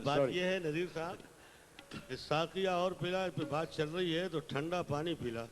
بات یہ ہے نذیر صاحب، ساقیہ اور پلا پہ بات چل رہی ہے تو ٹھنڈا پانی پلا.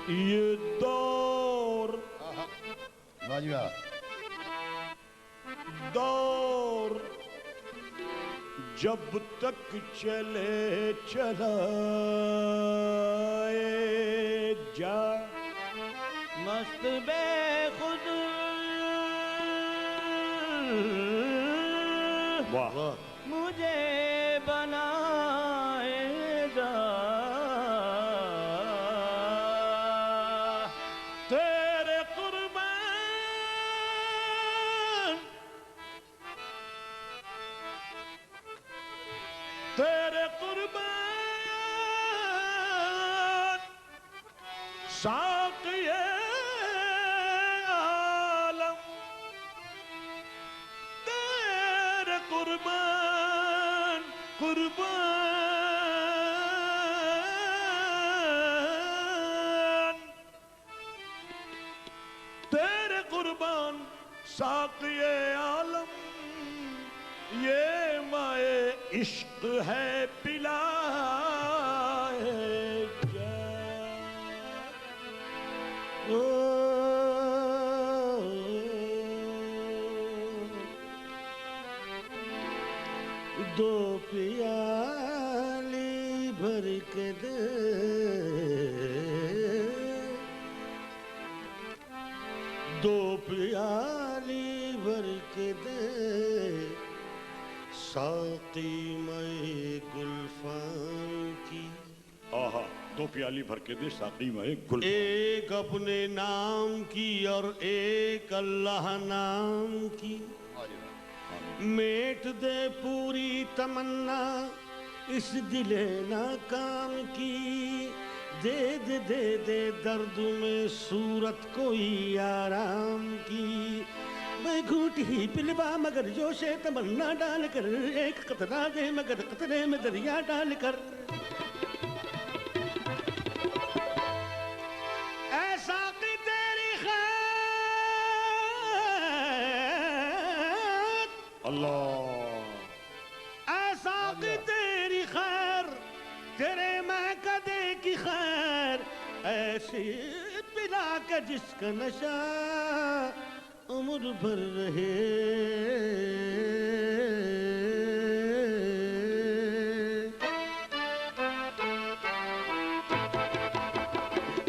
یہ دور دور جب تک چلے چلائے جا مست بے خود واہ مجھے بنائے جا تیرے قربان تیرے قربان ساقی عالم تیرے قربان قربان تیرے قربان ساقی عالم یہ مائے عشق ہے پلائے جا دو پیالی بھر کے دے دو پیالی بھر کے دے ساقی میں گلفام کی. آہا دو پیالی بھر کے دے ساقی میں گل ایک اپنے نام کی اور ایک اللہ نام کی. میٹ دے پوری تمنا اس دل ناکام کی. دے دے دے دے درد میں صورت کوئی آرام کی. میں گھوٹ ہی پلوا مگر جوش تمنا ڈال کر ایک قطرہ دے مگر قطرے میں دریا ڈال کر ایسا کہ تیری خیر اللہ ایسا کہ تیری خیر تیرے میں کدے کی خیر ایسی پلا کا جس کا نشہ عمر بھر رہے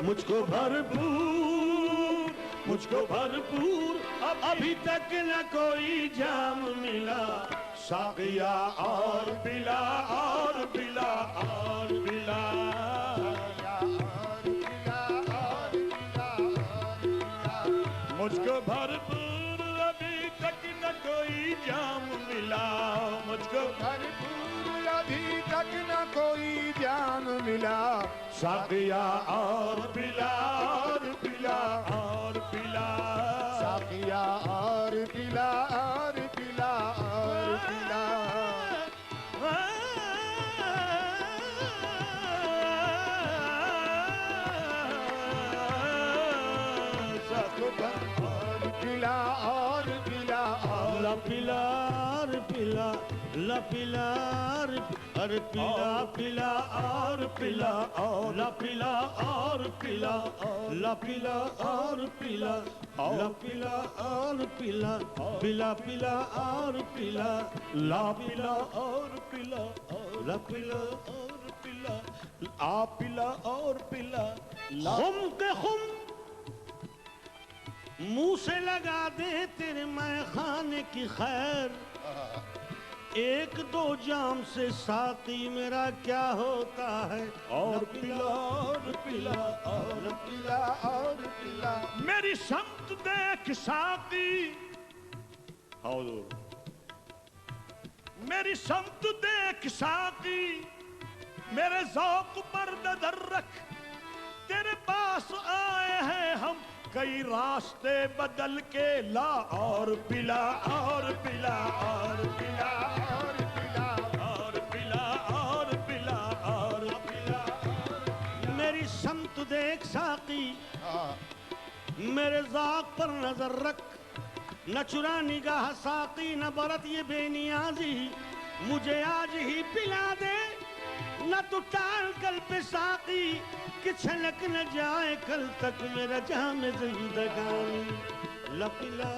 مجھ کو بھرپور مجھ کو بھرپور ابھی تک نہ کوئی جام ملا ساقیا اور پلا اور پلا اور پلا مجھ کو بھرپور ابھی تک نہ کوئی جام ملا مجھ کو بھرپور ابھی تک نہ کوئی جان ملا ساقیا اور پلا اور پلا اور پلا ساقیا اور پلا اور پلا اور پلا اور پلا اور پلا اور لا پلا پلا لا پلا ارے پلا پلا اور پلا لا پلا اور پلا لا پلا اور پلا لا پلا اور پلا پلا پلا اور پلا لا پلا اور پلا لا پلا اور پلا آ پلا اور پلا خم کے خم منہ سے لگا دے تیرے میں خانے کی خیر ایک دو جام سے ساقی میرا کیا ہوتا ہے اور پلا اور پلا اور پلا اور پلا میری سمت دیکھ ساقی حضور میری سمت دیکھ ساقی میرے ذوق پر نظر رکھ تیرے پاس آئے ہیں ہم کئی راستے بدل کے لا اور پلا اور پلا اور پلا اور پلا اور پلا اور پلا اور پلا میری سمت دیکھ ساقی میرے ذوق پر نظر رکھ نہ چرا نگاہ ساقی نہ برت یہ بے نیازی مجھے آج ہی پلا دے نہ تو ٹال کل پہ ساقی کہ چھلک نہ جائے کل تک میرا جام زندگانی لپلا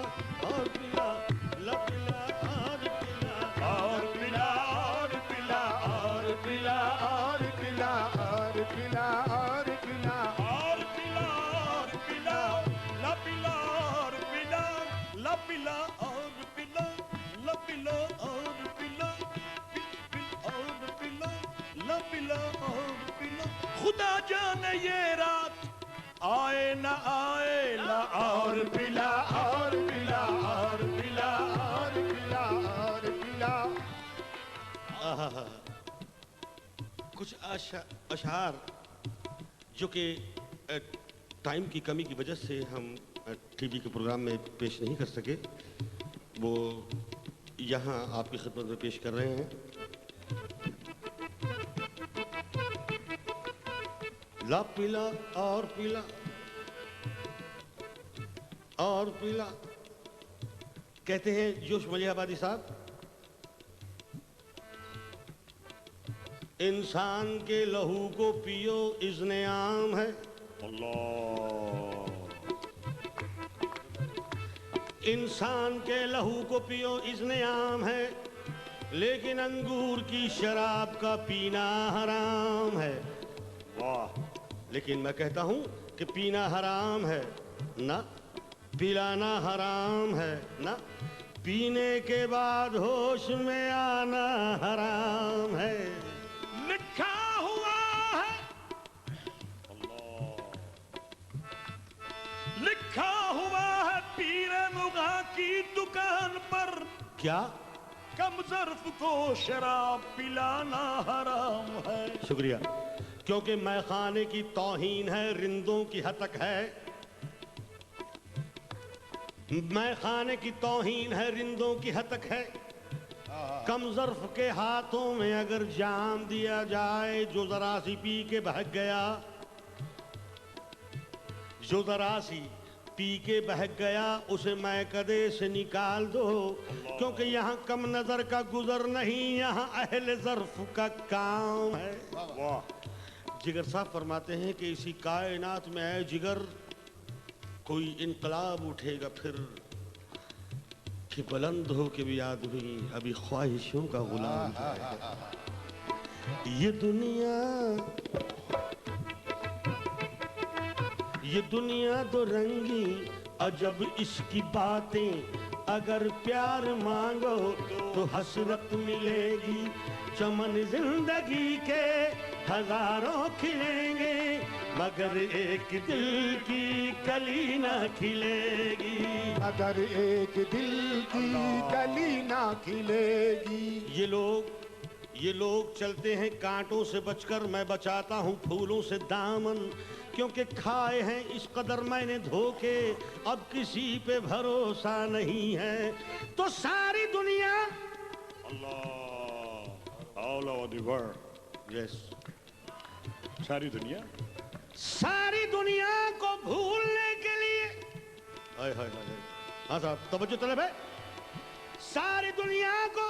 اور پلا لپلا اور پلا اور پلا اور پلا اور پلا اور پلا اور پلا اور پلا اور پلا اور پلا لا پلا اور پلا لا پلا اور پلا لا پلا اور پلا اور پلا لا پلا اور پلا خدا جانے یہ رات آئے نہ آئے لا اور پلا اور پلا اور پلا اور پلا اور پلا آہا کچھ اشعار جو کہ ٹائم کی کمی کی وجہ سے ہم ٹی وی کے پروگرام میں پیش نہیں کر سکے وہ یہاں آپ کی خدمت میں پیش کر رہے ہیں لا پیلا اور پیلا اور پیلا کہتے ہیں جوش ملیح آبادی صاحب انسان کے لہو کو پیو اذن عام ہے اللہ انسان کے لہو کو پیو اذن عام ہے لیکن انگور کی شراب کا پینا حرام ہے واہ لیکن میں کہتا ہوں کہ پینا حرام ہے نہ پلانا حرام ہے نہ پینے کے بعد ہوش میں آنا حرام ہے لکھا ہوا ہے لکھا ہوا ہے پیر مغاں کی دکان پر کیا کم ظرف کو شراب پلانا حرام ہے شکریہ کیونکہ میں خانے کی توہین ہے رندوں کی ہتک ہے میں خانے کی توہین ہے، رندوں کی ہتک ہے، کم ظرف کے ہاتھوں میں اگر جام دیا جائے، جو ذرا سی پی کے بہک گیا، جو ذرا سی پی کے بہک گیا، اسے میں کدے سے نکال دو، کیونکہ یہاں کم نظر کا گزر نہیں، یہاں اہل ظرف کا کام ہے۔ جگر صاحب فرماتے ہیں کہ اسی کائنات میں اے جگر کوئی انقلاب اٹھے گا پھر، کہ بلند ہو کے بھی آدمی ابھی خواہشوں کا غلام ہے۔ یہ دنیا دو رنگی عجب اس کی باتیں، اگر پیار مانگو تو حسرت ملے گی، چمن زندگی کے ہزاروں کھلیں گے، مگر ایک دل کی کلی نہ کھلے گی، اگر ایک دل کی کلی نہ کھلے گی۔ یہ لوگ چلتے ہیں کانٹوں سے بچ کر، میں بچاتا ہوں پھولوں سے دامن، کیونکہ کھائے ہیں اس قدر میں نے دھوکے، اب کسی پہ بھروسہ نہیں ہے، تو ساری دنیا اللہ all over the world یس ساری دنیا کو بھولنے کے لیے، ہائے ہائے ہائے، ہاں صاحب توجہ طلب ہے، ساری دنیا کو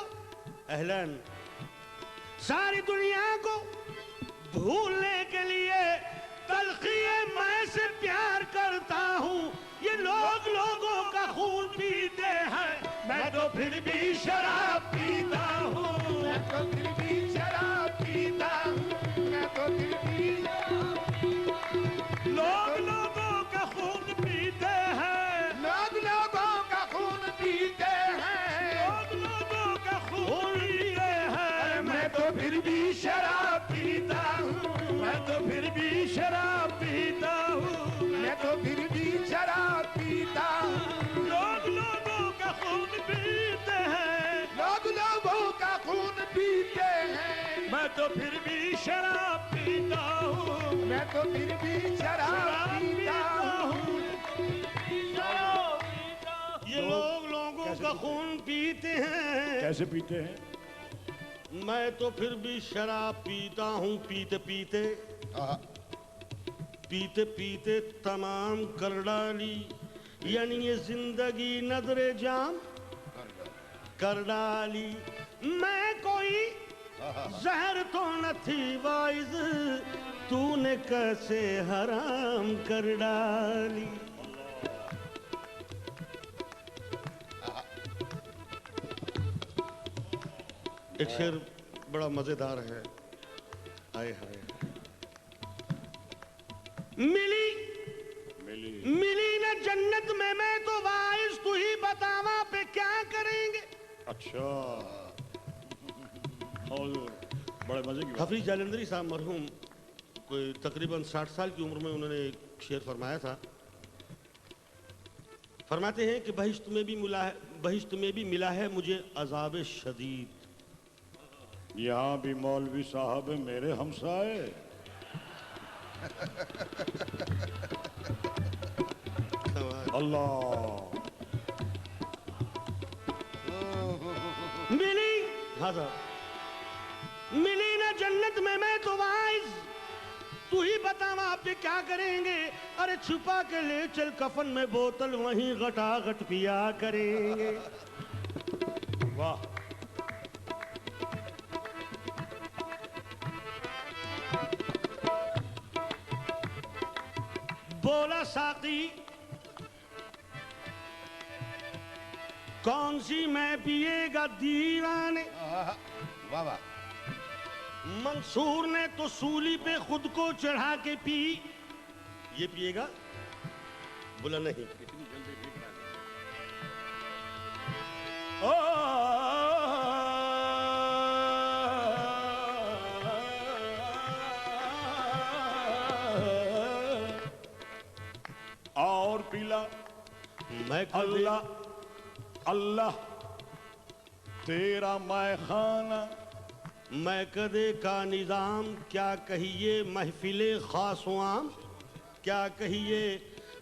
اہلین، ساری دنیا کو بھولنے کے لیے تلخی میں سے پیار کرتا ہوں، یہ لوگ لوگوں کا خون پیتے ہیں، میں تو پھر بھی شراب پیتا ہوں، میں تو پھر بھی شراب پیتا ہوں، میں تو پھر بھی لوگ لوگوں کا خون پیتے ہیں، لوگ لوگوں کا خون پیتے ہیں، لوگ لوگوں کا خون پیتے ہیں، میں تو پھر بھی شراب پیتا ہوں، میں تو پھر بھی شراب پیتا ہوں، میں تو پھر بھی شراب پیتا ہوں، لوگ لوگوں کا خون پیتے ہیں، لوگ لوگوں کا خون پیتے ہیں، میں تو پھر بھی شراب پیتا ہوں، میں تو پھر بھی شراب پیتا ہوں۔ یہ لوگ لوگوں کا خون پیتے ہیں، کیسے پیتے ہیں؟ میں تو پھر بھی شراب پیتا ہوں، پیتے پیتے پیتے پیتے تمام کر ڈالی، یعنی یہ زندگی نظر جام کر ڈالی، میں کوئی زہر تو نہ تھی وائز، تو نے کیسے حرام کر ڈالی۔ ایک شعر بڑا مزیدار ہے، آئے ہائے، ملی نہ جنت میں تو وائز، تو ہی بتاوا پہ کیا کریں گے۔ اچھا اور بڑے مزے کی بات۔ حفیظ جالندری صاحب مرحوم کوئی تقریباً 60 سال کی عمر میں انہوں نے ایک شعر فرمایا تھا، فرماتے ہیں کہ بہشت میں بھی ملا ہے مجھے عذاب شدید، یہاں بھی مولوی صاحب میرے ہمسائے، اللہ ملی، ہاں صاحب، ملی نہ جنت میں تو وائز، تو ہی بتا وہاں پہ کیا کریں گے، ارے چھپا کے لے چل کفن میں بوتل، وہیں گھٹا گھٹ پیا کریں گے۔ واہ، بولا ساقی کون سی میں پیے گا دیوانے، واہ واہ، منصور نے تو سولی پہ خود کو چڑھا کے پی، یہ پیے گا، بولا نہیں۔ اور پیلا، میں اللہ اللہ تیرا میں خانہ، میں کدے کا نظام، کیا کہیے محفل خاص و عام، کیا کہیے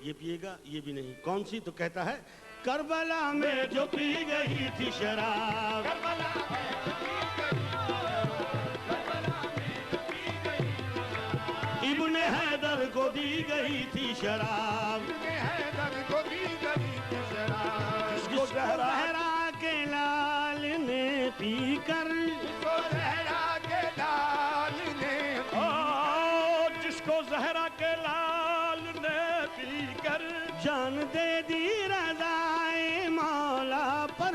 یہ پیے گا، یہ بھی نہیں. کون سی؟ تو کہتا ہے کربلا میں جو پی گئی تھی شراب، ابن حیدر کو دی گئی تھی شراب، جس کو زہرا کے لال نے پی کر، جس کو زہرا کے لال نے پی کر جان دے دی رضائے مولا پر،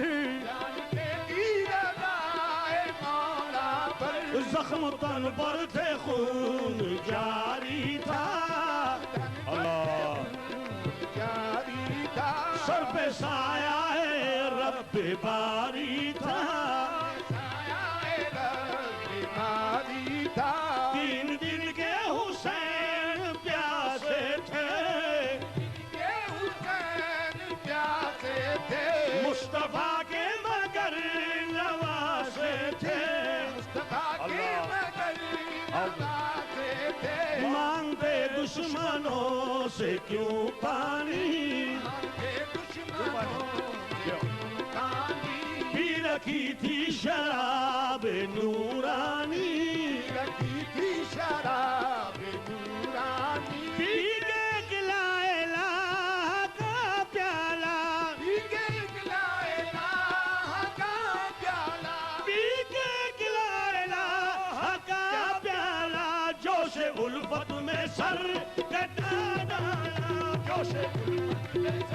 زخم تن پر تھے خون جاری تھا، اللہ سر پہ سایہ رب باری تھا، 3 دن کے حسین پیاسے تھے، مصطفیٰ کے مگر نواسے تھے، مانگتے دشمنوں سے کیوں پانی، پی رکھی تھی شراب نورانی، پی کے گلائے الہ کا پیالہ، پی کے گلائے الہ کا پیالہ، جوش الفت میں سر کٹا ڈالا، جوش الفت میں سر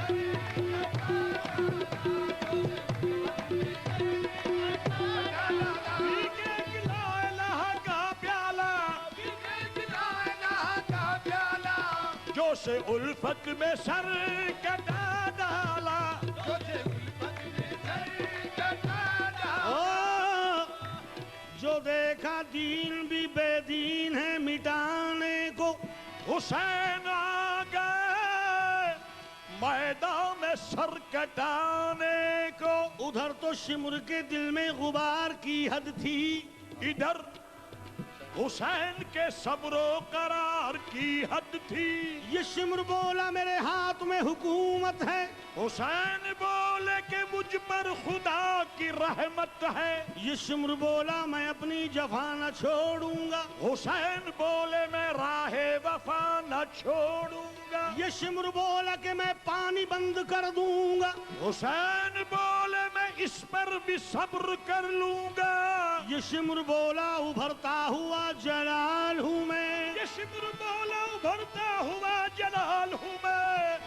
جوش الفت میں سر کٹا ڈالا، جو دیکھا دین بھی بے دین ہے مٹانے کو، حسین آ گئے میدان میں سر کٹانے کو، ادھر تو شمر کے دل میں غبار کی حد تھی، ادھر حسین کے صبر و قرار کی حد تھی، یہ شمر بولا میرے ہاتھ میں حکومت ہے، حسین بولے کہ مجھ پر خدا کی رحمت ہے، یہ شمر بولا میں اپنی جفا نہ چھوڑوں گا، حسین بولے میں راہ وفا نہ چھوڑوں گا، یہ شمر بولا کہ میں پانی بند کر دوں گا، حسین بولے میں اس پر بھی صبر کر لوں گا، یہ شمر بولا ابھرتا ہوا جلال ہوں میں، یہ شمر بولا ابھرتا ہوا جلال ہوں میں،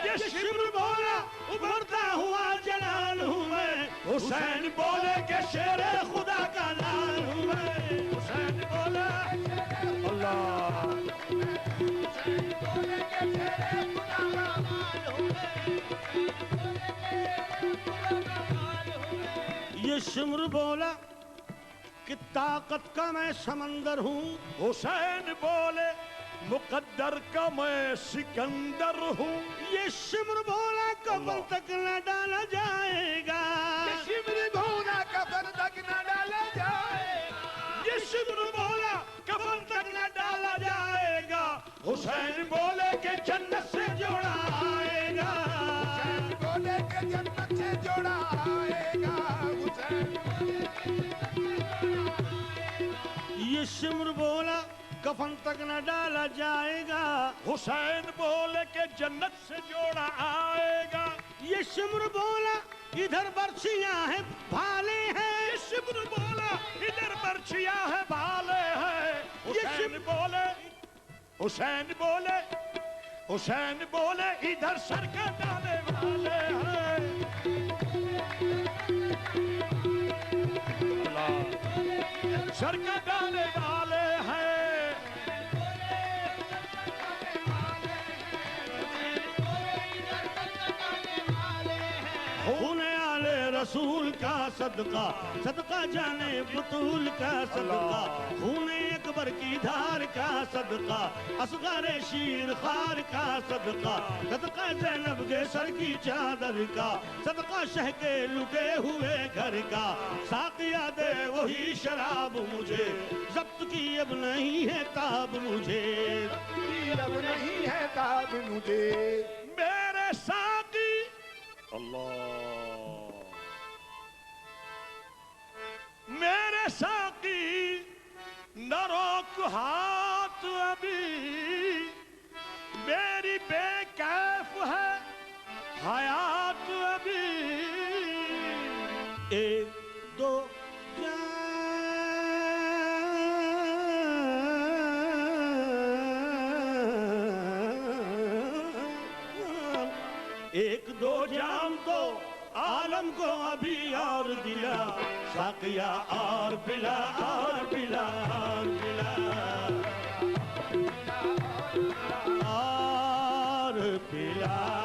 یہ شمر بولا ابھرتا ہوا جلال ہوں میں، حسین بولے کہ شیر خدا کا لال ہوں میں، حسین بولا اللہ یہ شمر بولا کہ طاقت کا میں سمندر ہوں، حسین بولے مقدر کا میں سکندر ہوں، یہ شمر بولا کفن تک نہ ڈالا جائے گا، یہ شمر بولا کفن تک نہ ڈالا جائے گا، یہ شمر بولا کفن تک نہ ڈالا جائے گا، حسین بولے کہ جنت سے جوڑا آئے گا، حسین بولے کہ جنت سے جوڑا آئے گا، یہ شمر بولا کفن تک نہ ڈالا جائے گا، حسین بولے کہ جنت سے جوڑا آئے گا، یہ شمر بولا ادھر برچیاں ہیں بھالے ہیں، یہ شمر بولا ادھر برچیاں ہے بھالے ہیں، حسین بولے حسین بولے حسین بولے ادھر سر کا ڈالے والے ہیں، سر کا ڈالے والے ہیں، خون آلے رسول کا صدقہ صدقہ جانے بطول کا صدقہ خون اکبر کی دھار کا صدقہ اصغر شیر خار کا صدقہ صدقہ زینب کے سر کی چادر کا صدقہ شہ کے لٹے ہوئے گھر کا ساقیہ دے وہی شراب مجھے ضبط کی اب نہیں ہے تاب مجھے اب نہیں ہے تاب مجھے میرے ساقی اللہ میرے ساقی نہ روک ہاتھ ابھی میری بے کیف ہے حیات ابھی ایک دو ایک دو جام تو عالم کو ابھی اور دیا ساقیہ اور پلا اور پلا اور پلا اور پلا